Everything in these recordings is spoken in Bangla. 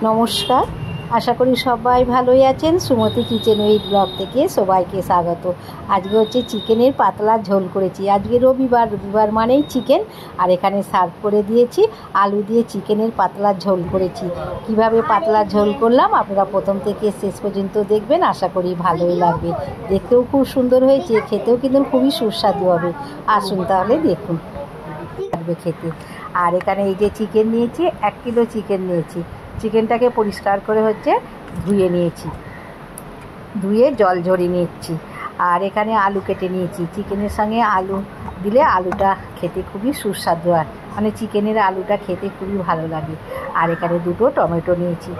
নমস্কার, আশা করি সবাই ভালোই আছেন। সুমতি কিচেন উইথ ব্লগ থেকে সবাইকে স্বাগত। আজকে হচ্ছে চিকেনের পাতলা ঝোল করেছি। আজকে রবিবার মানেই চিকেন, আর এখানে সার্ভ করে দিয়েছি। আলু দিয়ে চিকেনের পাতলা ঝোল করেছি। কিভাবে পাতলা ঝোল করলাম আপনারা প্রথম থেকে শেষ পর্যন্ত দেখবেন, আশা করি ভালোই লাগবে। দেখতেও খুব সুন্দর হয়েছে, খেতেও কিন্তু খুবই সুস্বাদু হবে। আসুন তাহলে দেখুন খেতে। আর এখানে এই যে চিকেন নিয়েছি, 1 কিলো চিকেন নিয়েছি। চিকেনটাকে পরিষ্কার করে ধুয়ে নিয়েছি, ধুয়ে জল ঝরিয়ে নিচ্ছি। আর এখানে আলু কেটে নিয়েছি। চিকেনের সঙ্গে আলু দিলে আলুটা খেতে খুবই সুস্বাদু হয়, মানে চিকেনের আলুটা খেতে খুবই ভালো লাগে। আর এখানে 2টো টমেটো নিয়েছি।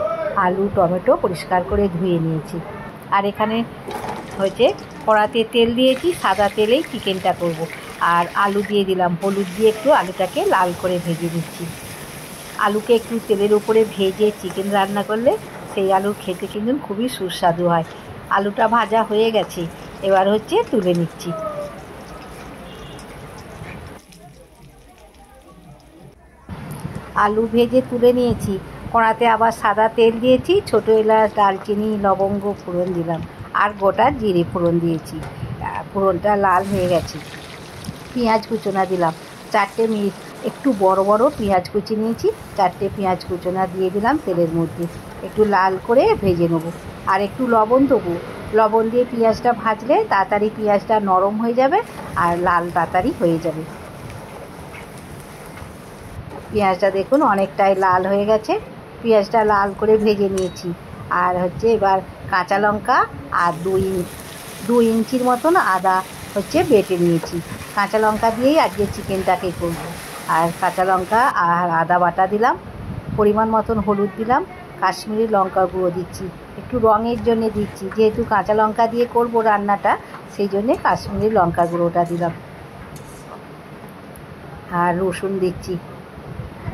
আলু টমেটো পরিষ্কার করে ধুয়ে নিয়েছি। আর এখানে কড়াতে তেল দিয়েছি, সাদা তেলেই চিকেনটা করব। আর আলু দিয়ে দিলাম, হলুদ দিয়ে একটু আলুটাকে লাল করে ভেজে দিচ্ছি। আলুকে একটু তেলের উপরে ভেজে চিকেন রান্না করলে সেই আলু খেতে কিন্তু খুবই সুস্বাদু হয়। আলুটা ভাজা হয়ে গেছে, এবার তুলে নিচ্ছি। আলু ভেজে তুলে নিয়েছি। কড়াতে আবার সাদা তেল দিয়েছি, ছোটো এলাচ, দারচিনি, লবঙ্গ ফোড়ন দিলাম, আর গোটা জিরে ফোড়ন দিয়েছি। ফোড়নটা লাল হয়ে গেছে। পেঁয়াজ কুচোনা দিলাম, 4টে একটু বড় বড় পেঁয়াজ কুচি নিয়েছি। 4টে পেঁয়াজ কুচোনা দিয়ে দিলাম তেলের মধ্যে, একটু লাল করে ভেজে নেব। আর একটু লবণ দেবো। লবণ দিয়ে পেঁয়াজটা ভাজলে তাড়াতাড়ি পেঁয়াজটা নরম হয়ে যাবে আর লাল তাড়াতাড়ি হয়ে যাবে। পেঁয়াজটা দেখুন অনেকটাই লাল হয়ে গেছে। পেঁয়াজটা লাল করে ভেজে নিয়েছি। আর এবার কাঁচা লঙ্কা আর 2 ইঞ্চির মতন আদা বেটে নিয়েছি। কাঁচা লঙ্কা দিয়েই আজকে চিকেনটাকে করব। আর কাঁচা লঙ্কা আর আদা বাটা দিলাম, পরিমাণ মতন হলুদ দিলাম, কাশ্মীরি লঙ্কা গুঁড়ো দিচ্ছি, একটু রঙের জন্য দিচ্ছি, যেহেতু কাঁচা লঙ্কা দিয়ে করব রান্নাটা, সেই জন্যে কাশ্মীরি লঙ্কা গুঁড়োটা দিলাম। আর রসুন দিচ্ছি,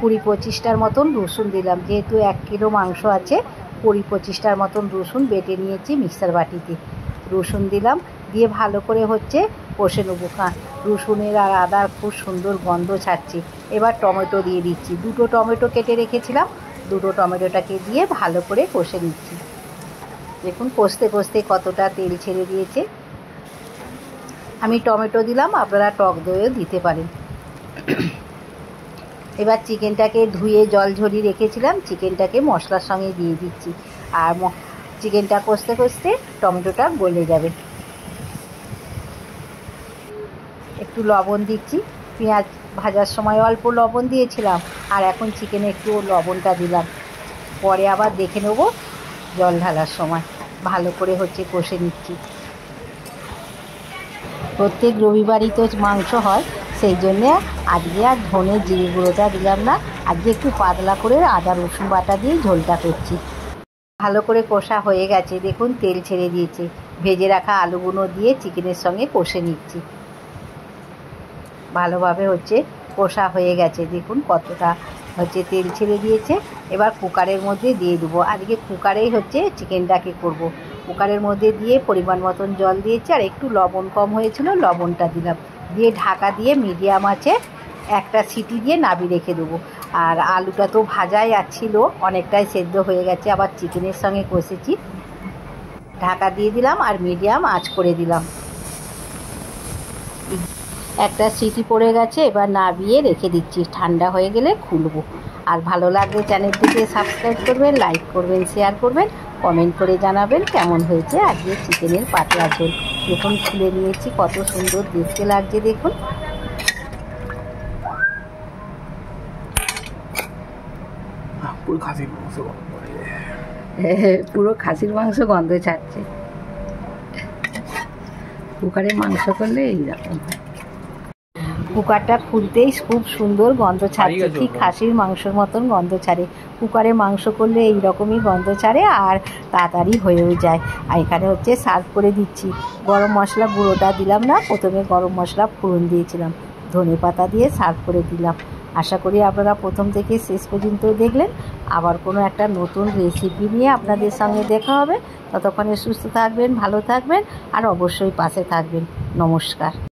20-25টার মতন রসুন দিলাম। যেহেতু 1 কিলো মাংস আছে, 20-25টার মতন রসুন বেটে নিয়েছি মিক্সার বাটিতে। রসুন দিলাম, দিয়ে ভালো করে কষে নেবো। রসুনের আর আদার খুব সুন্দর গন্ধ ছাড়ছে। এবার টমেটো দিয়ে দিচ্ছি। 2টো টমেটো কেটে রেখেছিলাম, 2টো টমেটোটাকে দিয়ে ভালো করে কষে নিচ্ছি। দেখুন কষতে কষতে কতটা তেল ছেড়ে দিয়েছে। আমি টমেটো দিলাম, আপনারা টক দইও দিতে পারেন। এবার চিকেনটাকে ধুয়ে জল ঝরিয়ে রেখেছিলাম, চিকেনটাকে মশলার সঙ্গে দিয়ে দিচ্ছি। আর চিকেনটা কষতে কষতে টমেটোটা গলে যাবে। একটু লবণ দিচ্ছি। পেঁয়াজ ভাজার সময় অল্প লবণ দিয়েছিলাম, আর এখন চিকেনে একটু লবণটা দিলাম। পরে আবার দেখে নেব জল ঢালার সময়। ভালো করে কষে নিচ্ছি। প্রত্যেক রবিবারই তো মাংস হয়, সেই জন্যে আজকে আর ধনে জিরে গুঁড়োটা দিলাম না। আজকে একটু পাতলা করে আদা রসুন বাটা দিয়ে ঝোলটা করছি। ভালো করে কষা হয়ে গেছে, দেখুন তেল ছেড়ে দিয়েছে। ভেজে রাখা আলুগুলো দিয়ে চিকেনের সঙ্গে কষে নিচ্ছি। ভালোভাবে কষা হয়ে গেছে, দেখুন কতটা তেল ছেড়ে দিয়েছে। এবার কুকারের মধ্যে দিয়ে দেবো। আজকে কুকারেই চিকেনটাকে করব। কুকারের মধ্যে দিয়ে পরিমাণ মতন জল দিয়েছি, আর একটু লবণ কম হয়েছিল, লবণটা দিলাম। দিয়ে ঢাকা দিয়ে মিডিয়াম আঁচে একটা সিটি দিয়ে নামিয়ে রেখে দেবো। আর আলুটা তো ভাজাই ছিল, অনেকটাই সেদ্ধ হয়ে গেছে, আবার চিকেনের সঙ্গে কষেছি। ঢাকা দিয়ে দিলাম আর মিডিয়াম আঁচ করে দিলাম। একটা সিটি পড়ে গেছে, এবার নামিয়ে রেখে দিচ্ছি। ঠান্ডা হয়ে গেলে খুলবো। আর ভালো লাগলে চ্যানেলটিকে সাবস্ক্রাইব করবেন, লাইক করবেন, শেয়ার করবেন, কমেন্ট করে জানাবেন কেমন হয়েছে আজকে চিকেনের পাতলা ঝোল। দেখুন খুলে নিয়েছি, কত সুন্দর দেখতে লাগছে দেখুন। পুরো খাসির মাংস গন্ধ ছাড়ছে। কুকারে মাংস করলে এইরকম। কুকারটা খুলতেই খুব সুন্দর গন্ধ ছাড়ছে, ঠিক খাসির মাংসর মতন গন্ধ ছাড়ে। কুকারে মাংস করলে এই রকমই গন্ধ ছাড়ে, আর তাড়াতাড়ি হয়েও যায়। আর এখানে সার্ভ করে দিচ্ছি। গরম মশলা গুঁড়োটা দিলাম না, প্রথমে গরম মশলা ফোড়ন দিয়েছিলাম, ধনে পাতা দিয়ে সার্ভ করে দিলাম। আশা করি আপনারা প্রথম থেকে শেষ পর্যন্ত দেখলেন। আবার কোনো একটা নতুন রেসিপি নিয়ে আপনাদের সঙ্গে দেখা হবে। ততক্ষণে সুস্থ থাকবেন, ভালো থাকবেন, আর অবশ্যই পাশে থাকবেন। নমস্কার।